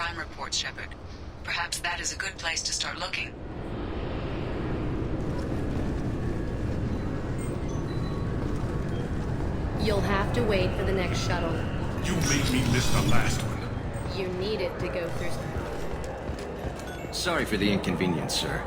crime reports, Shepard. Perhaps that is a good place to start looking. You'll have to wait for the next shuttle. You made me miss the last one. You need it to go through. Sorry for the inconvenience, sir.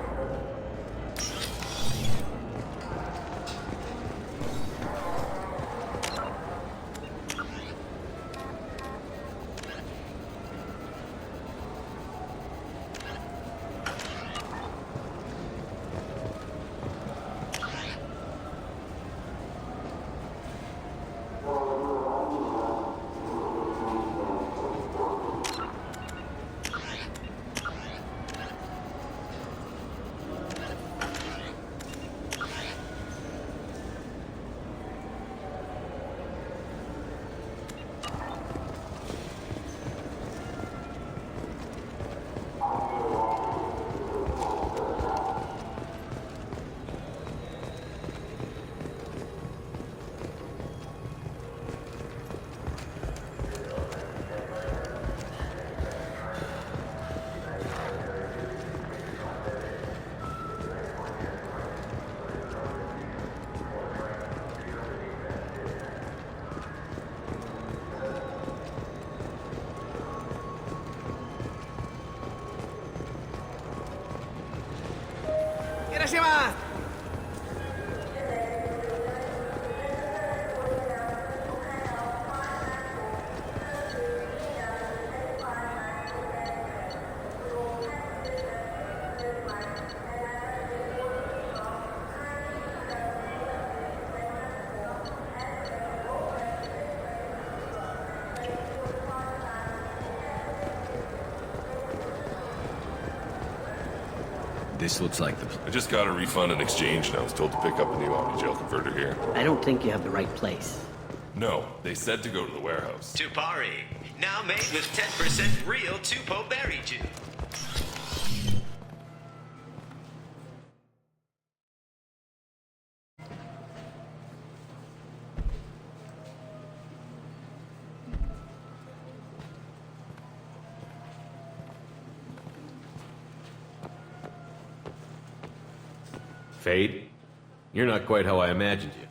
This looks like the... I just got a refund and exchange and I was told to pick up a new Omni-Gel converter here. I don't think you have the right place. No, they said to go to the warehouse. Tupari, now made with 10% real Tupo berry juice. Fade? You're not quite how I imagined you.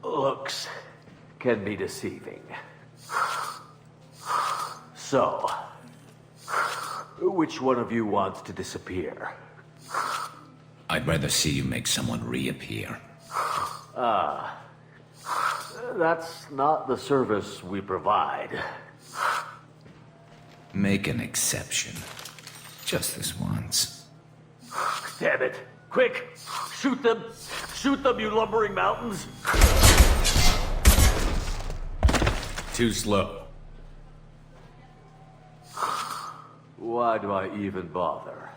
Looks can be deceiving. So, which one of you wants to disappear? I'd rather see you make someone reappear. That's not the service we provide. Make an exception. Just this once. Damn it. Quick! Shoot them! Shoot them, you lumbering mountains! Too slow. Why do I even bother?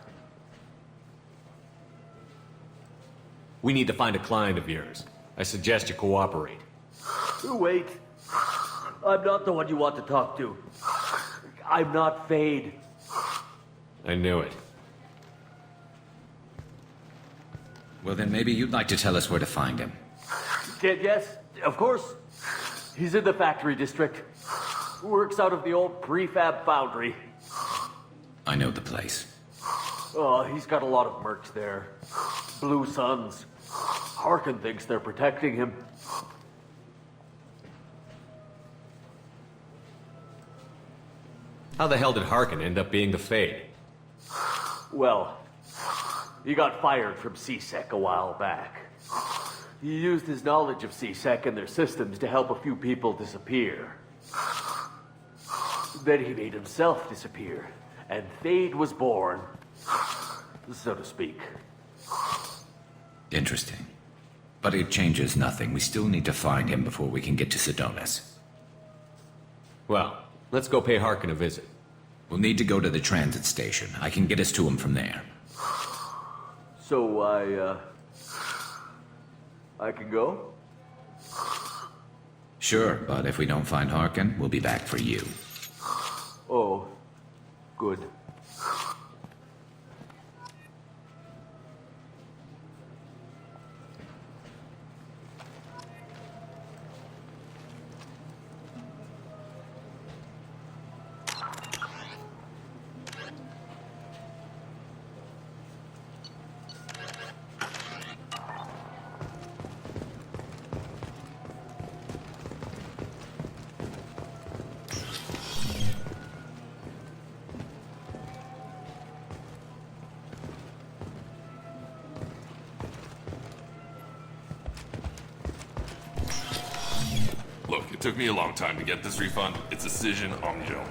We need to find a client of yours. I suggest you cooperate. Wait. I'm not the one you want to talk to. I'm not Fade. I knew it. Well, then maybe you'd like to tell us where to find him. Yes, of course. He's in the factory district. Works out of the old prefab foundry. I know the place. Oh, he's got a lot of mercs there. Blue Suns. Harkin thinks they're protecting him. How the hell did Harkin end up being the Fade? Well, he got fired from CSEC a while back. He used his knowledge of CSEC and their systems to help a few people disappear. Then he made himself disappear, and Fade was born, so to speak. Interesting. But it changes nothing. We still need to find him before we can get to Sedonis. Well, let's go pay Harkin a visit. We'll need to go to the transit station. I can get us to him from there. So I can go? Sure, but if we don't find Harkin, we'll be back for you. Oh, good. took me a long time to get this refund. It's a decision on the Joe.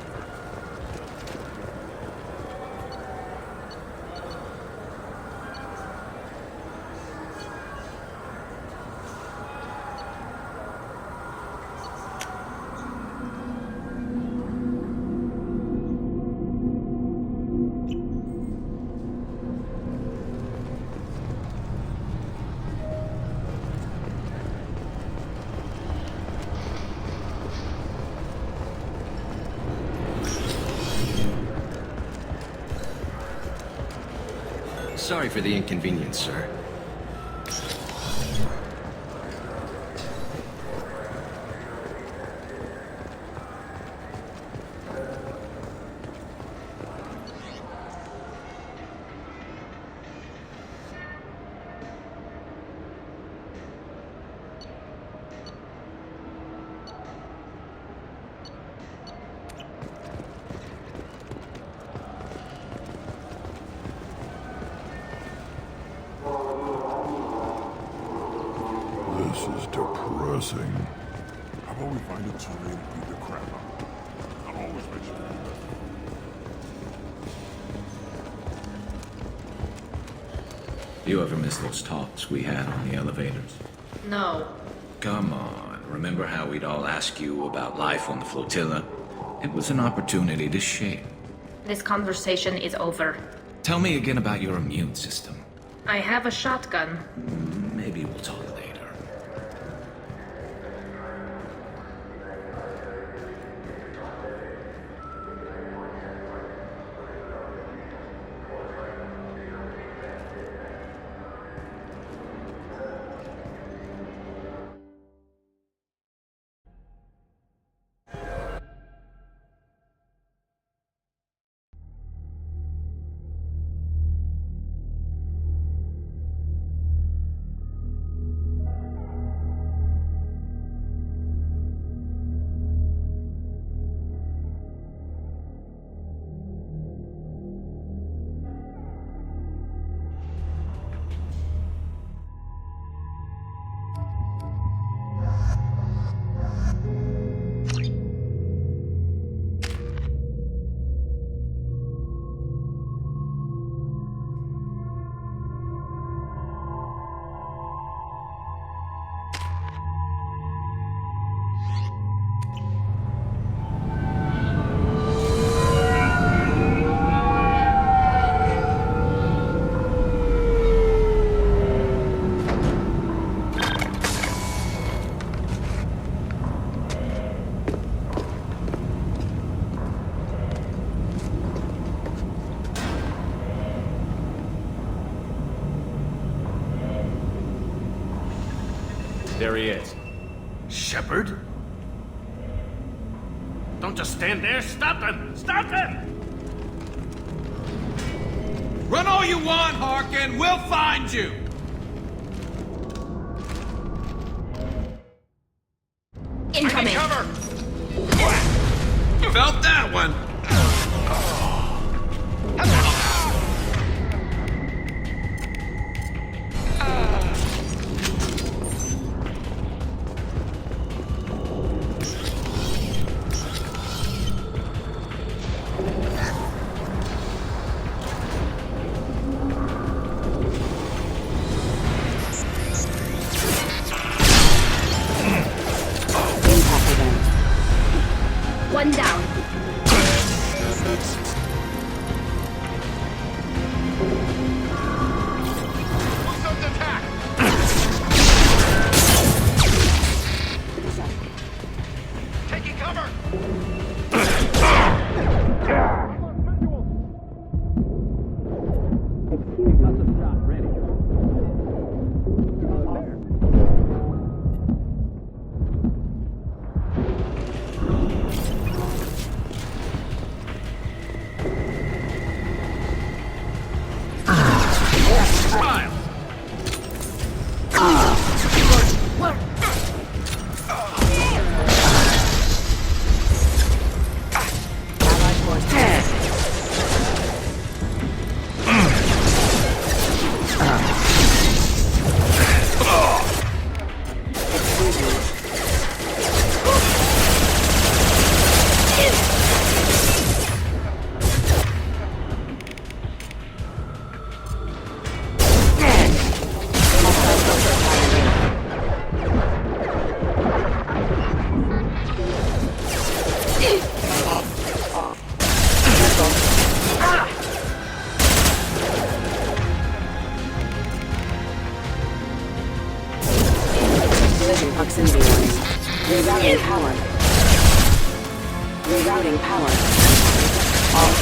Sorry for the inconvenience, sir. This is depressing. How about we find a tool and beat the crap out of it? I'm always ready. You ever miss those talks we had on the elevators? No. Come on, remember how we'd all ask you about life on the flotilla? It was an opportunity to share. This conversation is over. Tell me again about your immune system. I have a shotgun. Maybe we'll talk later. There he is. Shepard? Don't just stand there. Stop him! Stop him! Run all you want, Harkin. We'll find you. Incoming! Felt that one. One down. Taking cover! proximity warning. Rerouting power. Rerouting power. Off.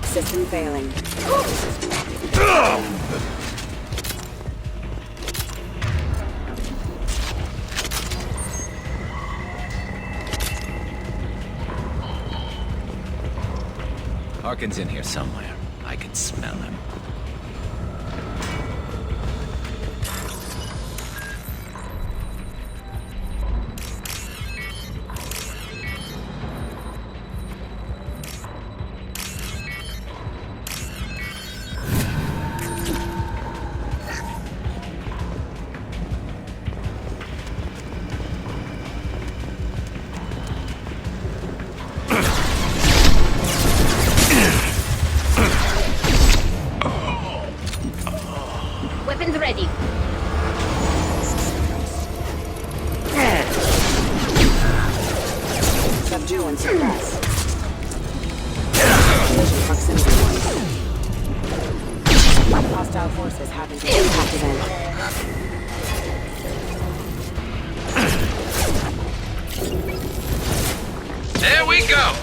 System failing. Harkin's in here somewhere. I can smell him. Weapons ready. Subdue and suppress. Collision proximity warning. Hostile forces having an impact event. There we go!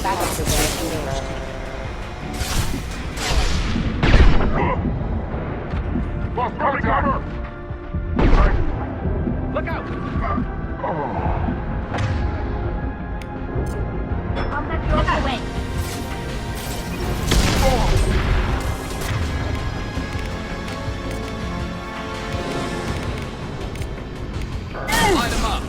Backup systems engaged. Lost cover! Look out! Contact your away. Light him up!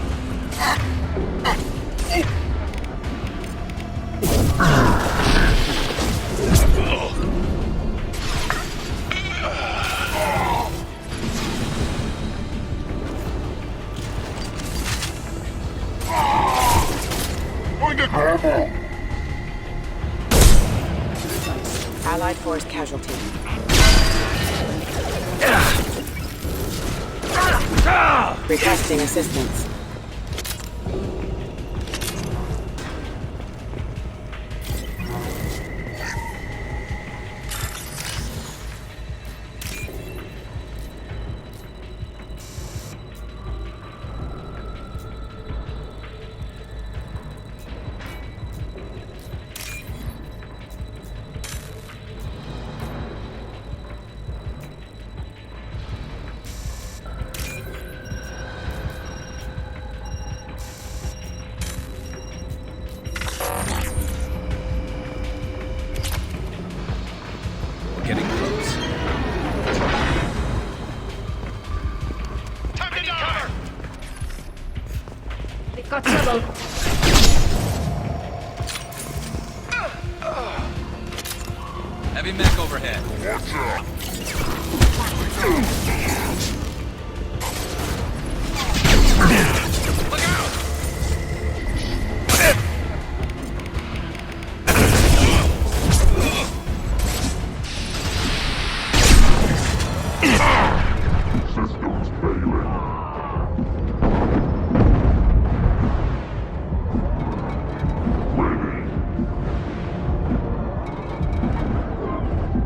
Going to grab Allied force casualty. Requesting assistance. We're getting close. Time to cover! We've got trouble. Heavy mech overhead. Look out! systems failing. Ready.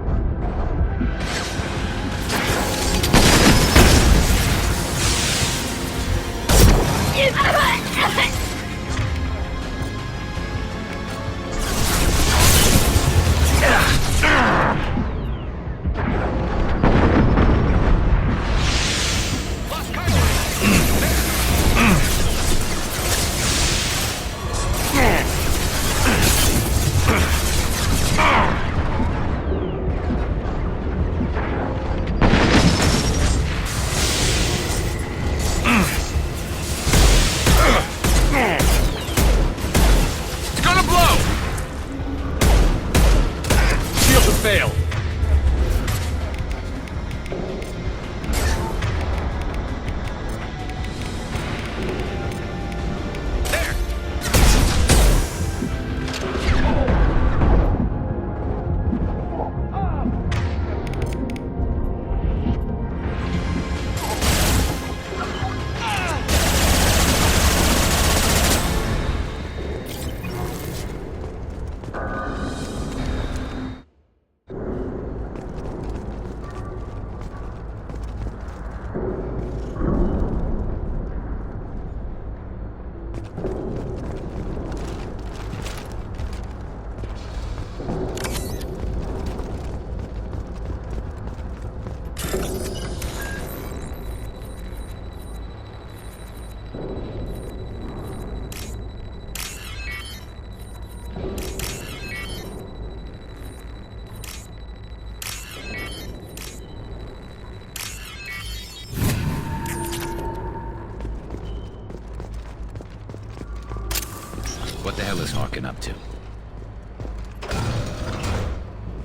What the hell is Harkin up to?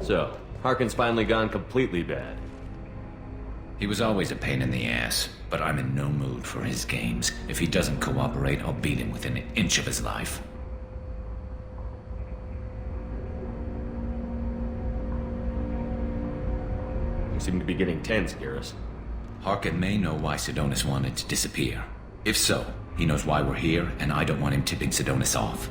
So, Harkin's finally gone completely bad. He was always a pain in the ass, but I'm in no mood for his games. If he doesn't cooperate, I'll beat him within an inch of his life. You seem to be getting tense, Garrus. Harkin may know why Sidonis wanted to disappear. If so, he knows why we're here, and I don't want him tipping Sidonis off.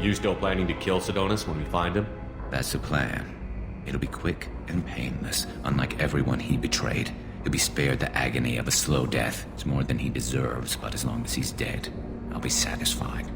You still planning to kill Sidonis when we find him? That's the plan. It'll be quick and painless, unlike everyone he betrayed. He'll be spared the agony of a slow death. It's more than he deserves, but as long as he's dead, I'll be satisfied.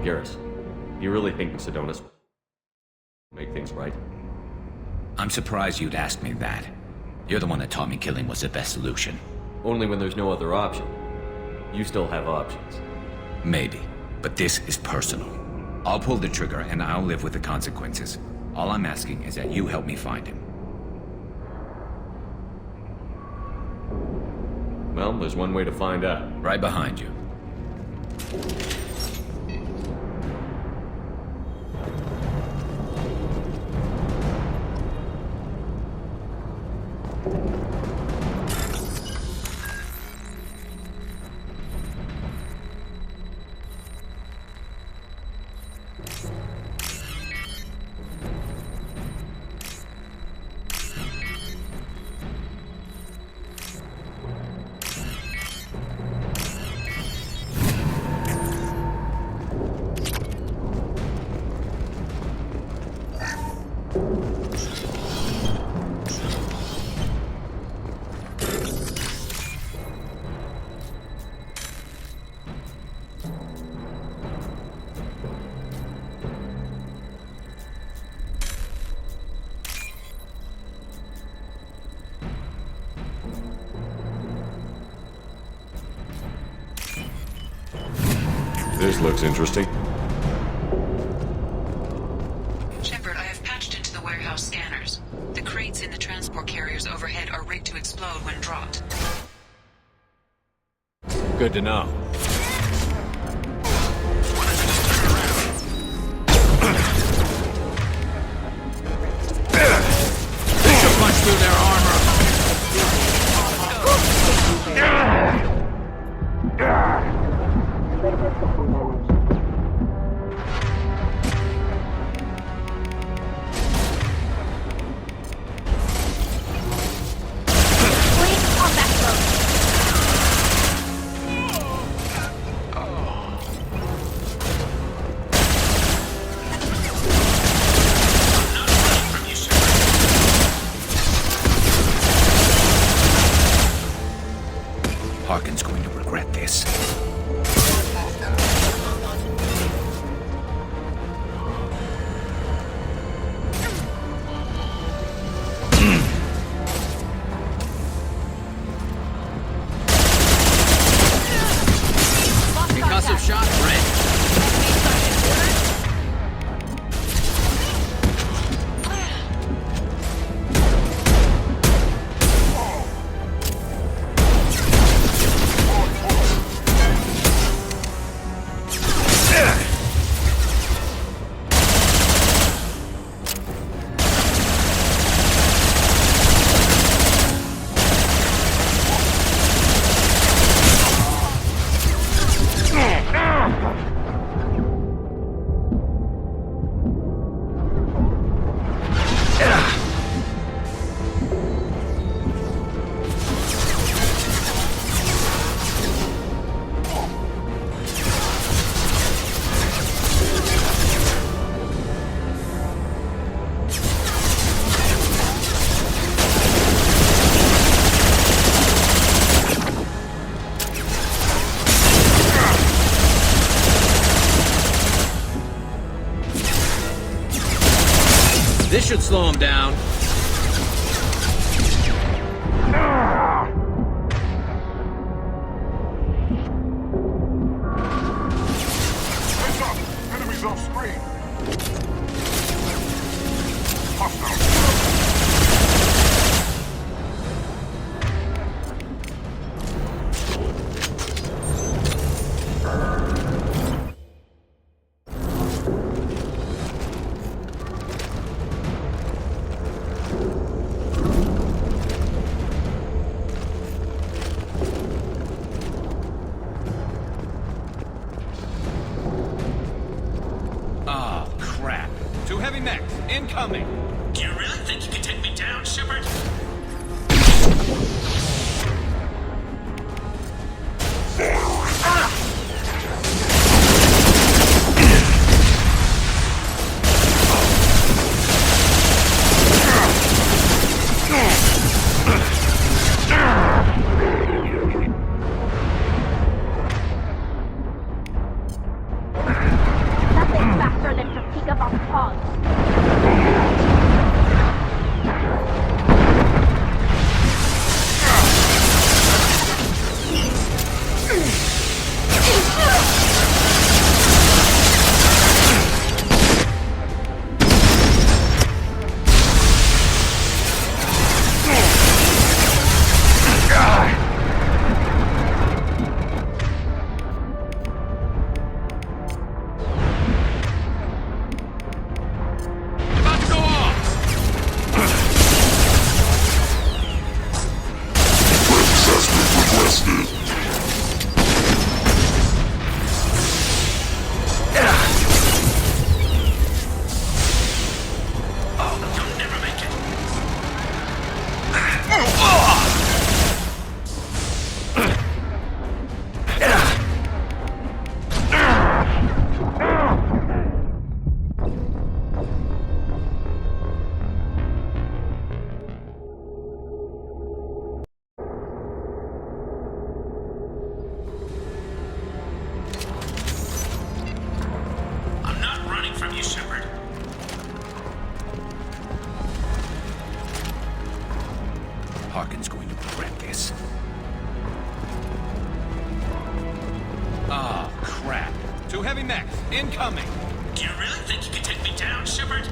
Garrus, you really think Sidonis will make things right? I'm surprised you'd ask me that. You're the one that taught me killing was the best solution. Only when there's no other option. You still have options. Maybe, but this is personal. I'll pull the trigger and I'll live with the consequences. All I'm asking is that you help me find him. Well, there's one way to find out. Right behind you. This looks interesting. Shepard, I have patched into the warehouse scanners. The crates in the transport carriers overhead are rigged to explode when dropped. Good to know. Punch through their armor. Please on that road. Harkin's going to regret this. Concussive shot, Red. This should slow him down. Heads up! Enemies off screen! Hostile! Oh, crap. Two heavy mechs, incoming. Do you really think you can take me down, Shepard? Nothing faster than to pick up our paws. About to go off. Assessment requested. You'll never make it. I'm not running from you, Shepard. Harkin's going to regret this. Oh, crap. Two heavy mechs, incoming. Do you really think you can take me down, Shepard?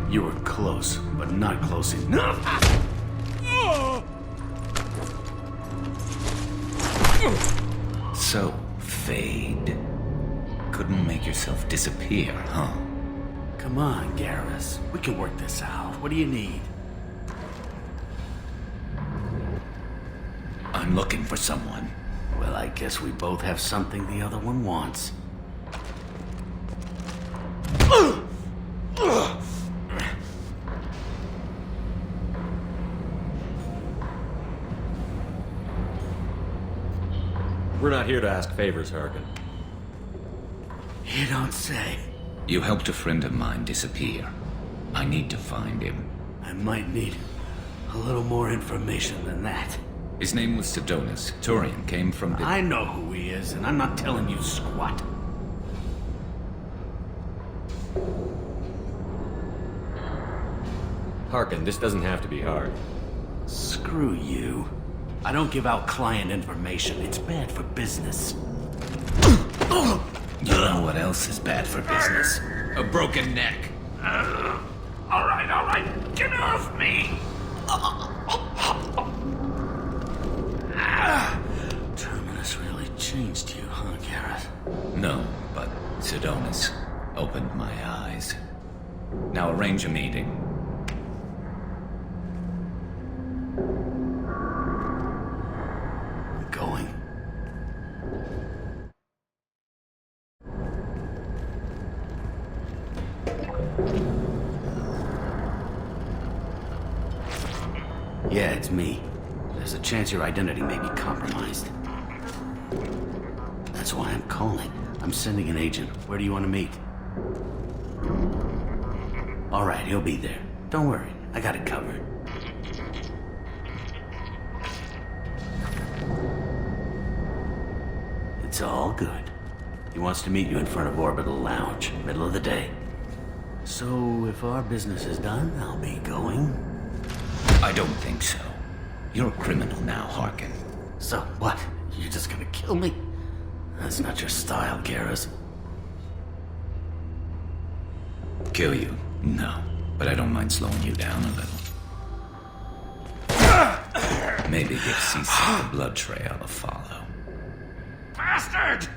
You were close, but not close enough. So, Fade. Couldn't make yourself disappear, huh? Come on, Garrus. We can work this out. What do you need? I'm looking for someone. Well, I guess we both have something the other one wants. We're not here to ask favors, Harkin. You don't say. You helped a friend of mine disappear. I need to find him. I might need a little more information than that. His name was Sidonis. Turian came from the... I know who he is, and I'm not telling you squat. Harkin, this doesn't have to be hard. Screw you. I don't give out client information. It's bad for business. You know what else is bad for business? A broken neck. All right. Get off me! Terminus really changed you, huh, Garrett? No, but Sidonis opened my eyes. Now arrange a meeting. I'm going. Yeah, it's me. There's a chance your identity may be compromised. That's why I'm calling. I'm sending an agent. Where do you want to meet? All right, he'll be there. Don't worry, I got it covered. It's all good. He wants to meet you in front of Orbital Lounge, middle of the day. So, if our business is done, I'll be going. I don't think so. You're a criminal now, Harkin. So, what? You're just gonna kill me? That's not your style, Garrus. Kill you? No. but I don't mind slowing you down a little. Maybe give C-Sec a blood trail to follow. Bastard!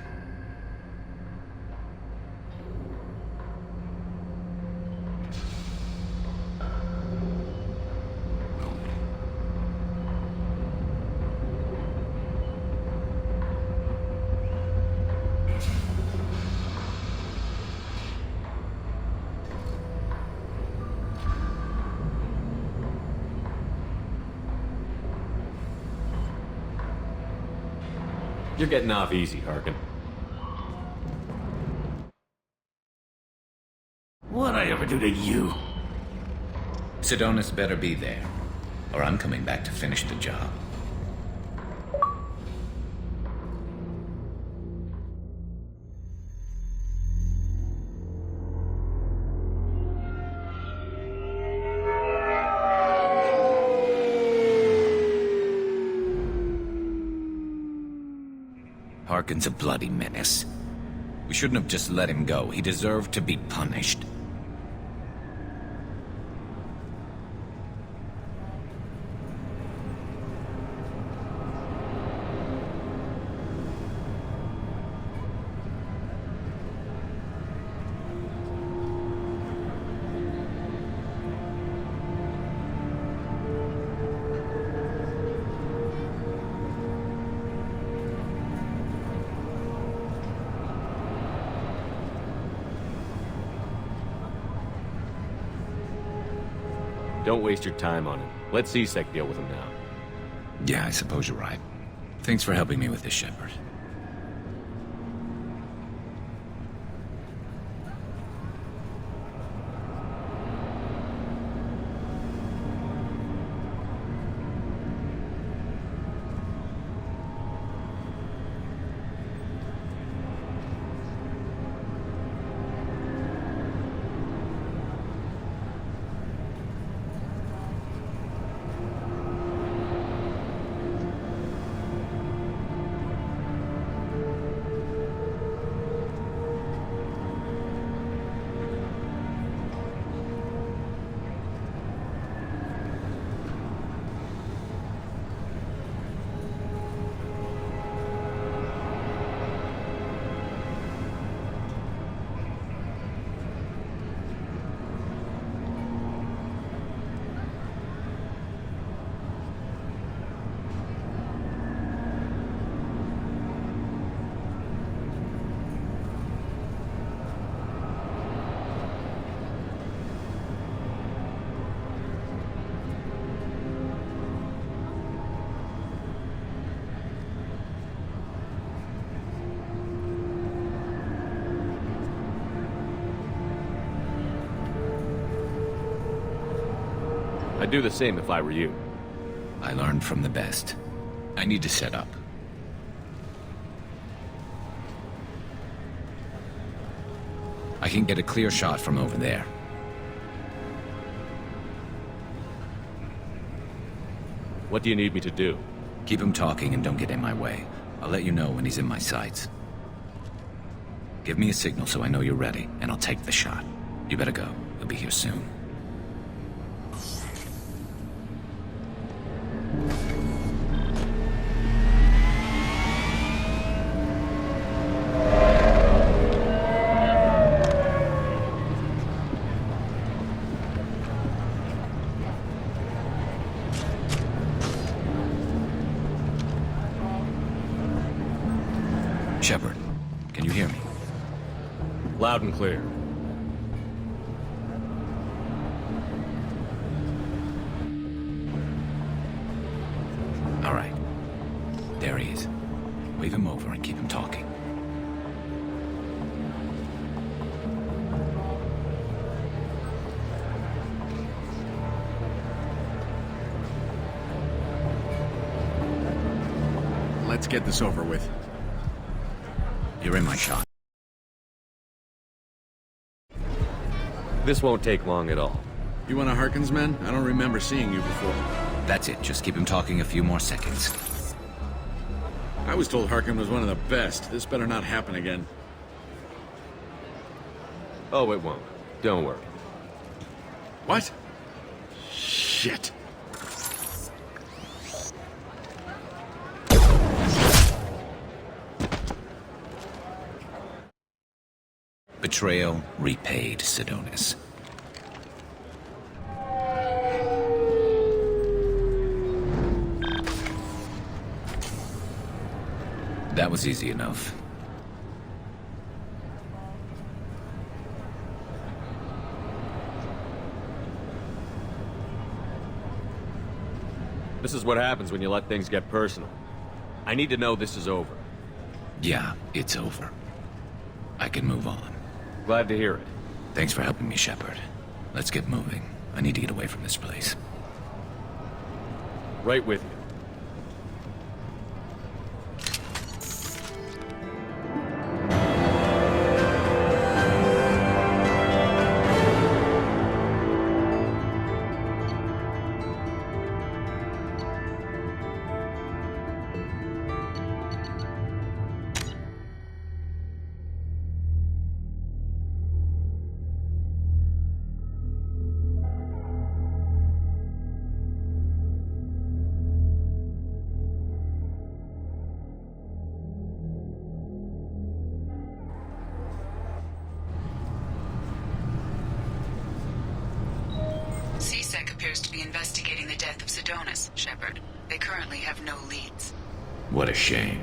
You're getting off easy, Harkin. What'd I ever do to you? Sedonis better be there, or I'm coming back to finish the job. Harkin's a bloody menace. We shouldn't have just let him go. He deserved to be punished. Don't waste your time on him. Let C-Sec deal with him now. Yeah, I suppose you're right. Thanks for helping me with this, Shepard. I'd do the same if I were you. I learned from the best. I need to set up. I can get a clear shot from over there. What do you need me to do? Keep him talking and don't get in my way. I'll let you know when he's in my sights. Give me a signal so I know you're ready, and I'll take the shot. You better go. He'll be here soon. Shepard, can you hear me? Loud and clear. All right. There he is. Wave him over and keep him talking. Let's get this over with. You're in my shot. This won't take long at all. You one of Harkin's men? I don't remember seeing you before. That's it. Just keep him talking a few more seconds. I was told Harkin was one of the best. This better not happen again. Oh, it won't. Don't worry. What? Shit. Betrayal repaid, Sidonis. That was easy enough. This is what happens when you let things get personal. I need to know this is over. Yeah, it's over. I can move on. Glad to hear it. Thanks for helping me, Shepard. Let's get moving. I need to get away from this place. Right with you. CSEC appears to be investigating the death of Sidonis, Shepard. They currently have no leads. What a shame.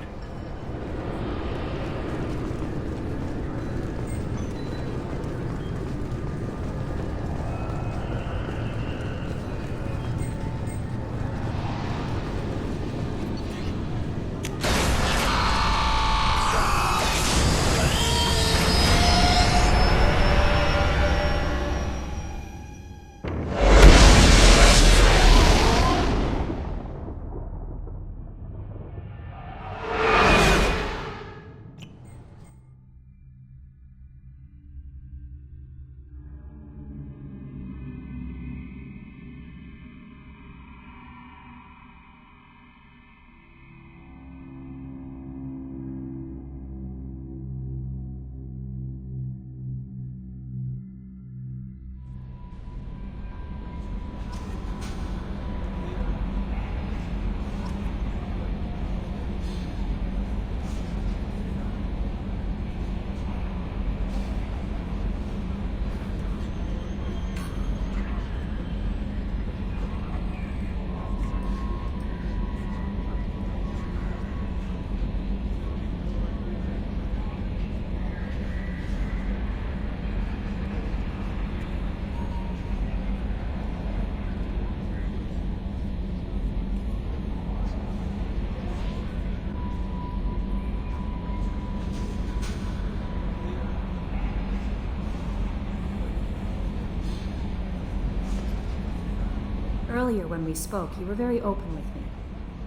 Earlier when we spoke, you were very open with me.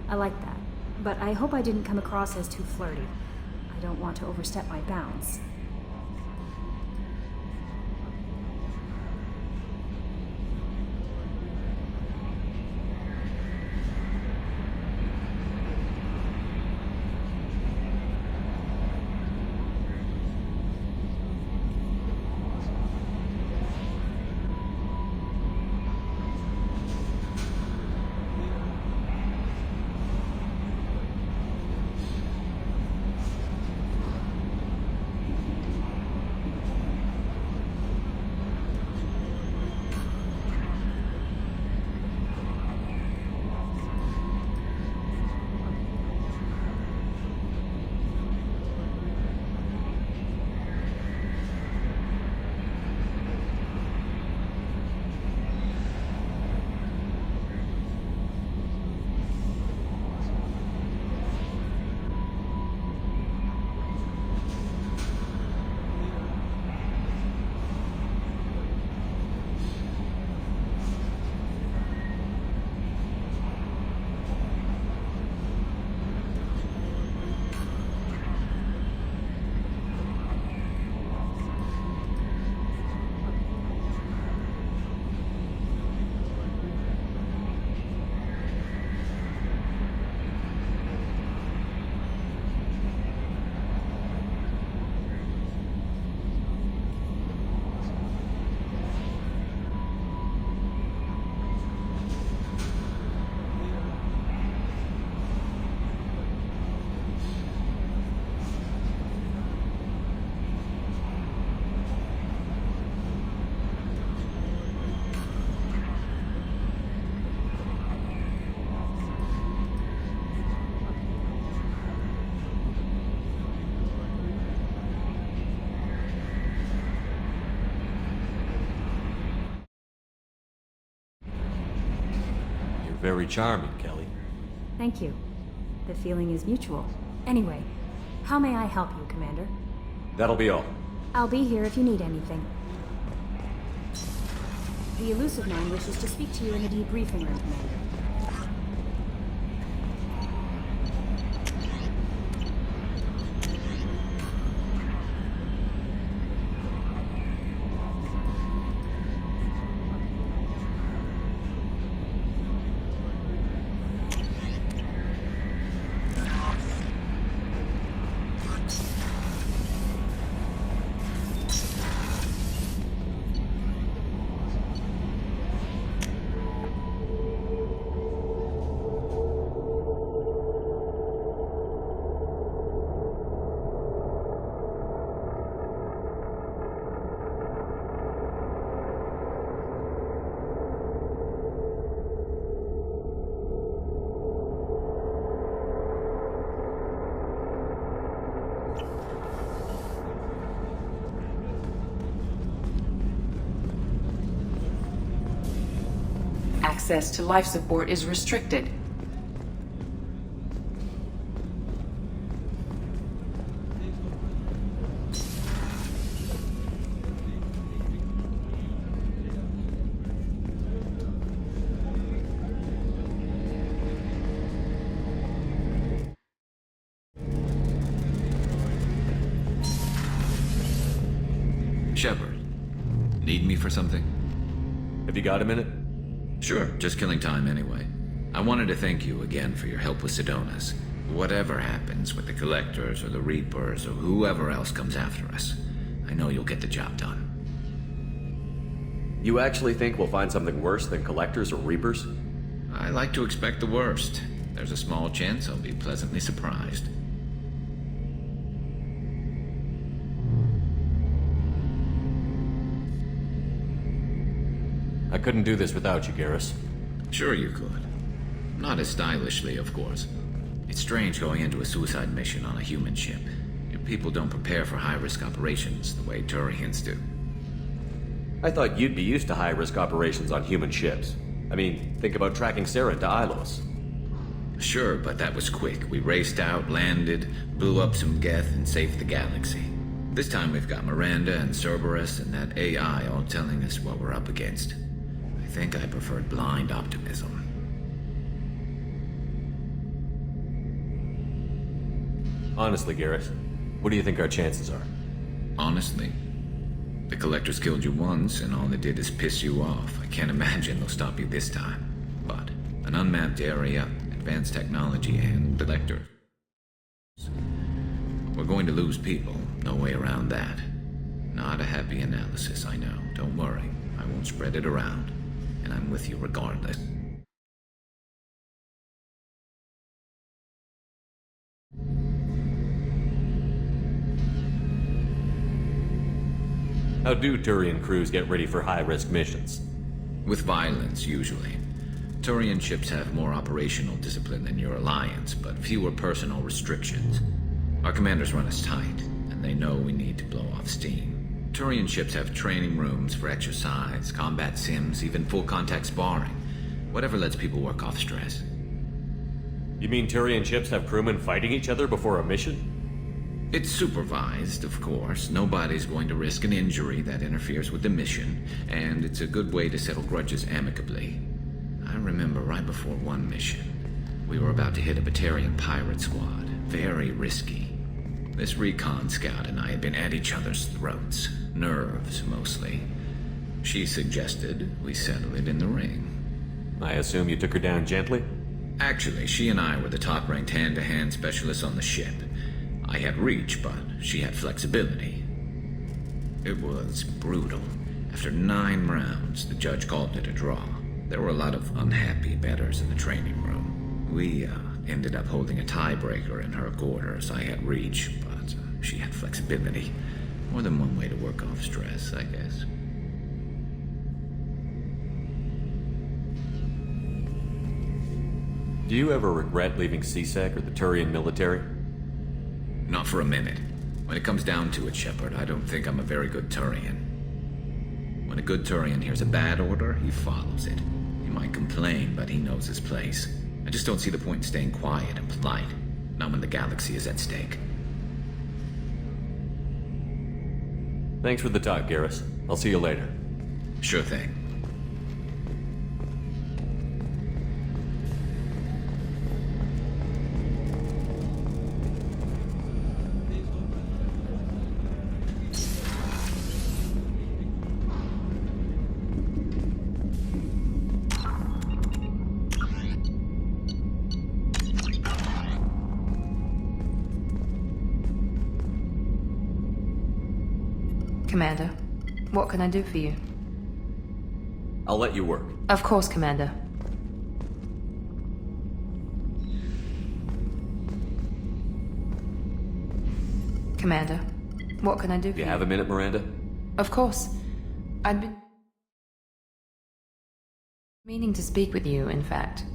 I like that. But I hope I didn't come across as too flirty. I don't want to overstep my bounds. very charming, Kelly. Thank you. The feeling is mutual. Anyway, how may I help you, Commander? That'll be all. I'll be here if you need anything. The Elusive Man wishes to speak to you in the debriefing room, Commander. Access to life support is restricted. Shepard, need me for something? Have you got a minute? Sure, just killing time anyway. I wanted to thank you again for your help with Sedona's. Whatever happens with the Collectors or the Reapers or whoever else comes after us, I know you'll get the job done. You actually think we'll find something worse than Collectors or Reapers? I like to expect the worst. There's a small chance I'll be pleasantly surprised. I couldn't do this without you, Garrus. Sure you could. Not as stylishly, of course. It's strange going into a suicide mission on a human ship. Your people don't prepare for high-risk operations the way Turians do. I thought you'd be used to high-risk operations on human ships. I mean, think about tracking Sarah to Ilos. Sure, but that was quick. We raced out, landed, blew up some Geth, and saved the galaxy. This time we've got Miranda and Cerberus and that AI all telling us what we're up against. I think I preferred blind optimism. Honestly, Garrus, what do you think our chances are? Honestly? The Collectors killed you once, and all they did is piss you off. I can't imagine they'll stop you this time. But an unmapped area, advanced technology, and Collectors. We're going to lose people. No way around that. Not a happy analysis, I know. Don't worry. I won't spread it around. And I'm with you regardless. How do Turian crews get ready for high-risk missions? With violence, usually. Turian ships have more operational discipline than your alliance, but fewer personal restrictions. Our commanders run us tight, and they know we need to blow off steam. Turian ships have training rooms for exercise, combat sims, even full-contact sparring. Whatever lets people work off stress. You mean Turian ships have crewmen fighting each other before a mission? It's supervised, of course. Nobody's going to risk an injury that interferes with the mission, and it's a good way to settle grudges amicably. I remember right before one mission, we were about to hit a Batarian pirate squad. Very risky. This recon scout and I had been at each other's throats. Nerves, mostly. She suggested we settle it in the ring. I assume you took her down gently? Actually, she and I were the top-ranked hand-to-hand specialists on the ship. I had reach, but she had flexibility. It was brutal. After 9 rounds, the judge called it a draw. There were a lot of unhappy bettors in the training room. We ended up holding a tiebreaker in her quarters. I had reach, but she had flexibility. More than one way to work off stress, I guess. Do you ever regret leaving CSEC or the Turian military? Not for a minute. When it comes down to it, Shepard, I don't think I'm a very good Turian. When a good Turian hears a bad order, he follows it. He might complain, but he knows his place. I just don't see the point in staying quiet and polite, not when the galaxy is at stake. Thanks for the time, Garrus. I'll see you later. Sure thing. Commander, what can I do for you? I'll let you work. Of course, Commander. Commander, what can I do for you? You have a minute, Miranda? Of course. I'd been meaning to speak with you, in fact.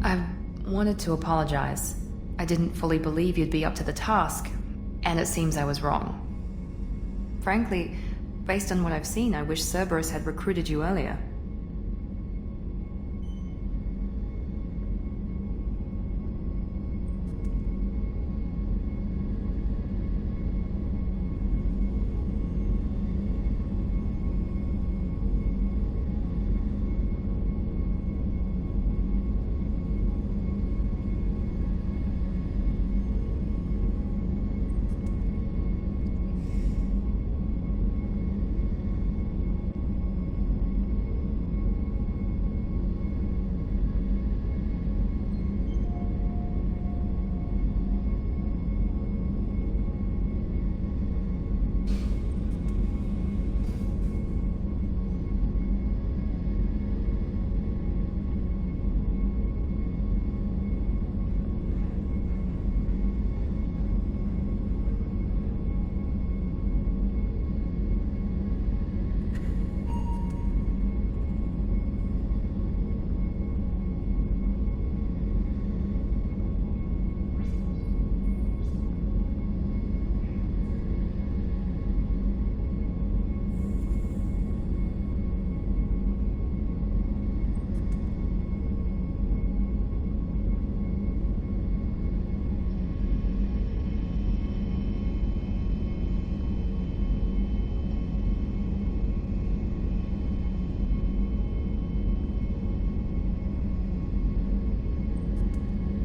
I wanted to apologize. I didn't fully believe you'd be up to the task, and it seems I was wrong. Frankly, based on what I've seen, I wish Cerberus had recruited you earlier.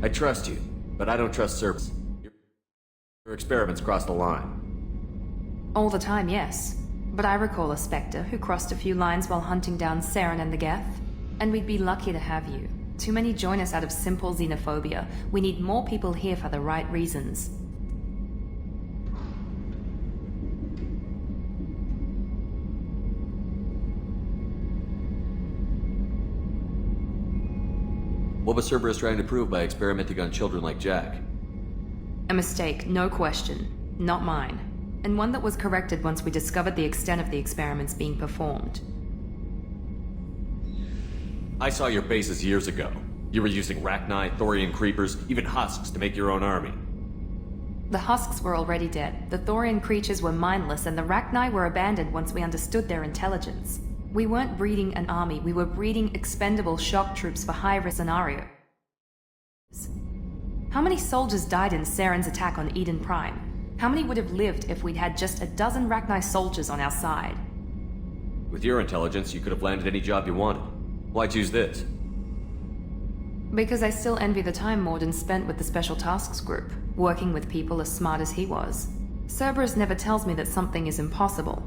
I trust you, but I don't trust Cerberus. Your experiments crossed the line. All the time, yes. But I recall a Spectre who crossed a few lines while hunting down Saren and the Geth. And we'd be lucky to have you. Too many join us out of simple xenophobia. We need more people here for the right reasons. What was Cerberus trying to prove by experimenting on children like Jack? A mistake, no question. Not mine. And one that was corrected once we discovered the extent of the experiments being performed. I saw your bases years ago. You were using Rachni, Thorian creepers, even husks to make your own army. The husks were already dead, the Thorian creatures were mindless, and the Rachni were abandoned once we understood their intelligence. We weren't breeding an army, we were breeding expendable shock troops for high-risk scenarios. How many soldiers died in Saren's attack on Eden Prime? How many would have lived if we'd had just a dozen Rachni soldiers on our side? With your intelligence, you could have landed any job you wanted. Why choose this? Because I still envy the time Morden spent with the Special Tasks Group, working with people as smart as he was. Cerberus never tells me that something is impossible.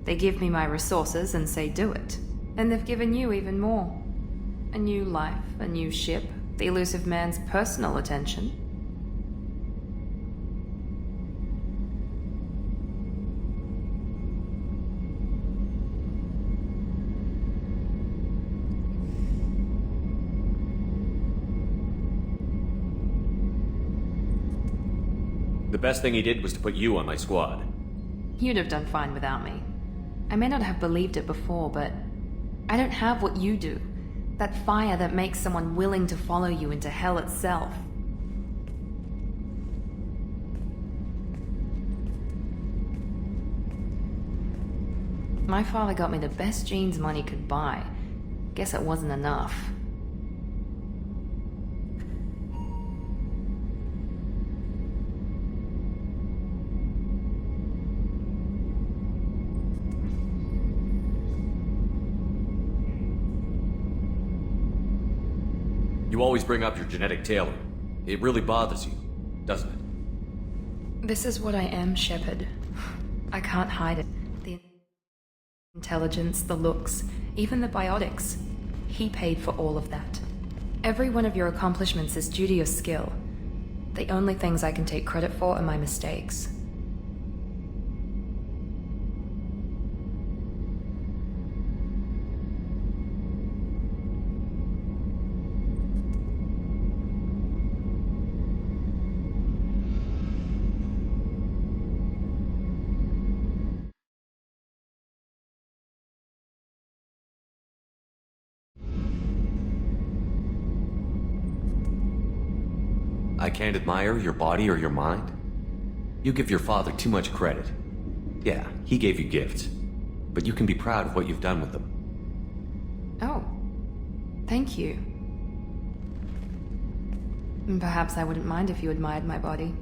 They give me my resources and say do it. And they've given you even more. A new life, a new ship, the elusive man's personal attention. The best thing he did was to put you on my squad. You'd have done fine without me. I may not have believed it before, but I don't have what you do. That fire that makes someone willing to follow you into hell itself. My father got me the best jeans money could buy. Guess it wasn't enough. You always bring up your genetic tailoring. It really bothers you, doesn't it? This is what I am, Shepard. I can't hide it. The intelligence, the looks, even the biotics. He paid for all of that. Every one of your accomplishments is due to your skill. The only things I can take credit for are my mistakes. I can't admire your body or your mind? You give your father too much credit. Yeah, he gave you gifts. But you can be proud of what you've done with them. Oh. Thank you. Perhaps I wouldn't mind if you admired my body.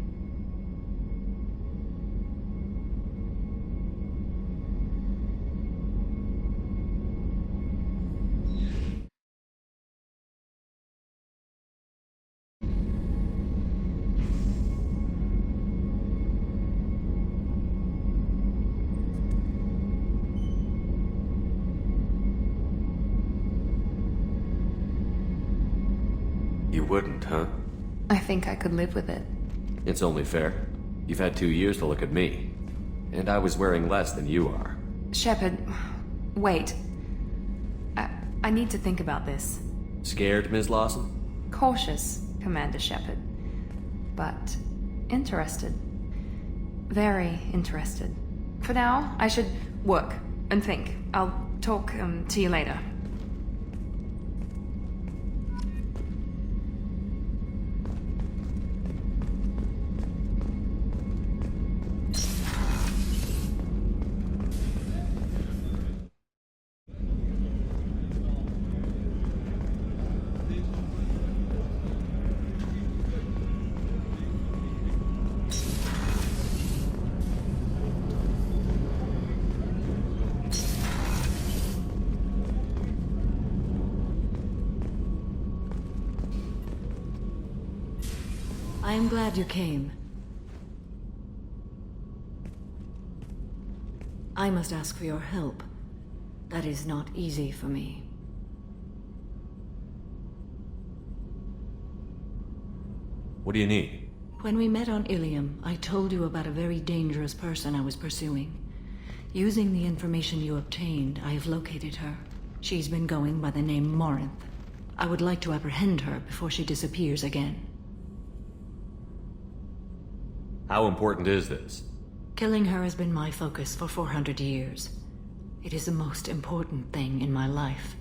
You wouldn't, huh? I think I could live with it. It's only fair. You've had 2 years to look at me. And I was wearing less than you are. Shepard, wait. I need to think about this. Scared, Ms. Lawson? Cautious, Commander Shepard. But interested. Very interested. For now, I should work and think. I'll talk to you later. I am glad you came. I must ask for your help. That is not easy for me. What do you need? When we met on Ilium, I told you about a very dangerous person I was pursuing. Using the information you obtained, I have located her. She's been going by the name Morinth. I would like to apprehend her before she disappears again. How important is this? Killing her has been my focus for 400 years. It is the most important thing in my life,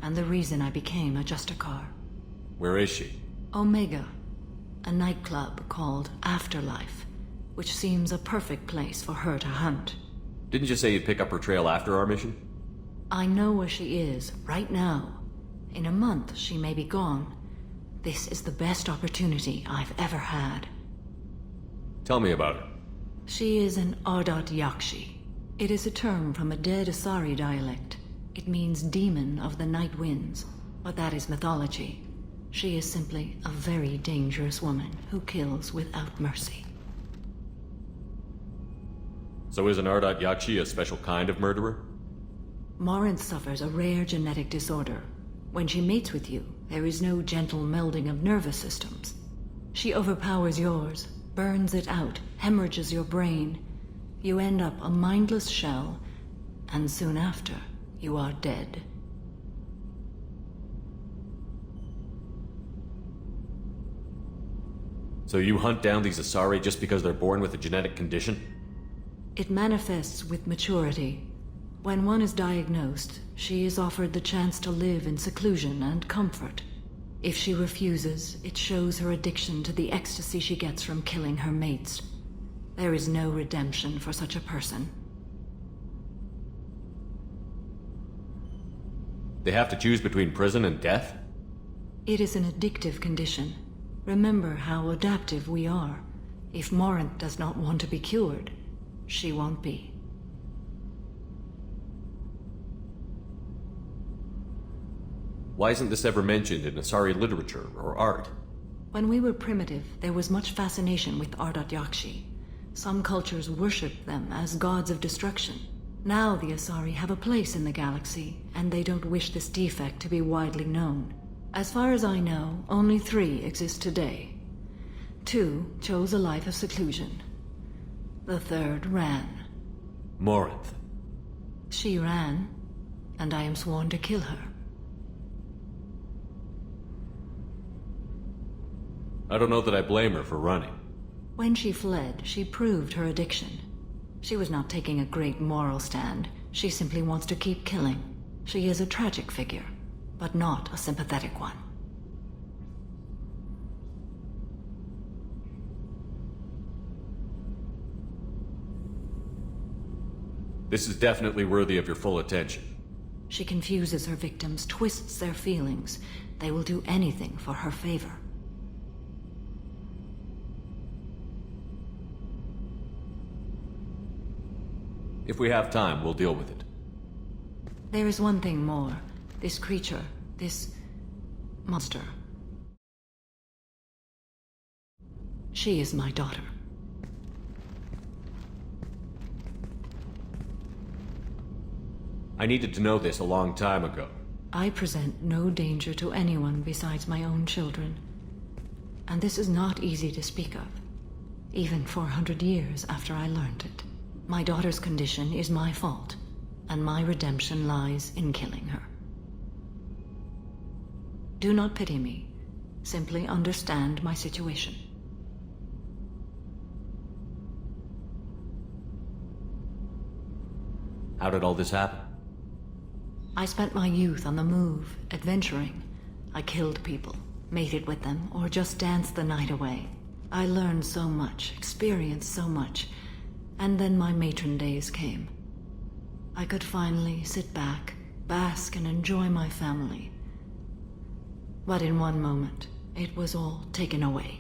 and the reason I became a Justicar. Where is she? Omega, a nightclub called Afterlife, which seems a perfect place for her to hunt. Didn't you say you'd pick up her trail after our mission? I know where she is, right now. In a month, she may be gone. This is the best opportunity I've ever had. Tell me about her. She is an Ardat Yakshi. It is a term from a dead Asari dialect. It means demon of the night winds, but that is mythology. She is simply a very dangerous woman who kills without mercy. So is an Ardat Yakshi a special kind of murderer? Morinth suffers a rare genetic disorder. When she mates with you, there is no gentle melding of nervous systems. She overpowers yours, burns it out, hemorrhages your brain. You end up a mindless shell, and soon after, you are dead. So you hunt down these Asari just because they're born with a genetic condition? It manifests with maturity. When one is diagnosed, she is offered the chance to live in seclusion and comfort. If she refuses, it shows her addiction to the ecstasy she gets from killing her mates. There is no redemption for such a person. They have to choose between prison and death? It is an addictive condition. Remember how adaptive we are. If Morinth does not want to be cured, she won't be. Why isn't this ever mentioned in Asari literature or art? When we were primitive, there was much fascination with Ardat Yakshi. Some cultures worshipped them as gods of destruction. Now the Asari have a place in the galaxy, and they don't wish this defect to be widely known. As far as I know, only 3 exist today. 2 chose a life of seclusion. The 3rd ran. Morinth. She ran, and I am sworn to kill her. I don't know that I blame her for running. When she fled, she proved her addiction. She was not taking a great moral stand. She simply wants to keep killing. She is a tragic figure, but not a sympathetic one. This is definitely worthy of your full attention. She confuses her victims, twists their feelings. They will do anything for her favor. If we have time, we'll deal with it. There is one thing more. This creature, this monster. She is my daughter. I needed to know this a long time ago. I present no danger to anyone besides my own children. And this is not easy to speak of, even 400 years after I learned it. My daughter's condition is my fault, and my redemption lies in killing her. Do not pity me. Simply understand my situation. How did all this happen? I spent my youth on the move, adventuring. I killed people, mated with them, or just danced the night away. I learned so much, experienced so much. And then my matron days came. I could finally sit back, bask and enjoy my family. But in one moment, it was all taken away.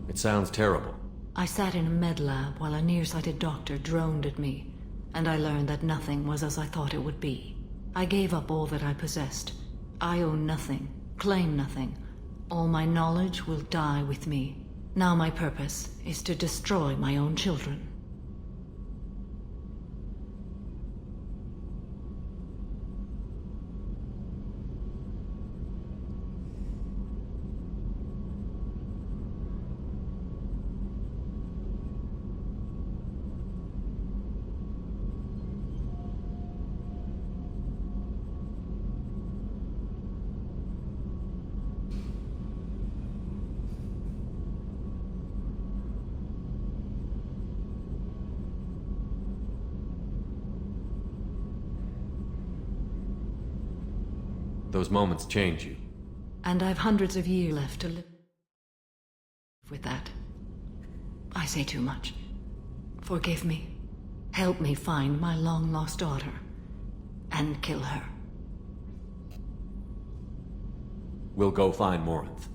It sounds terrible. I sat in a med lab while a nearsighted doctor droned at me. And I learned that nothing was as I thought it would be. I gave up all that I possessed. I own nothing, claim nothing. All my knowledge will die with me. Now my purpose is to destroy my own children. Those moments change you. And I've hundreds of years left to live with that. I say too much. Forgive me. Help me find my long-lost daughter. And kill her. We'll go find Morinth.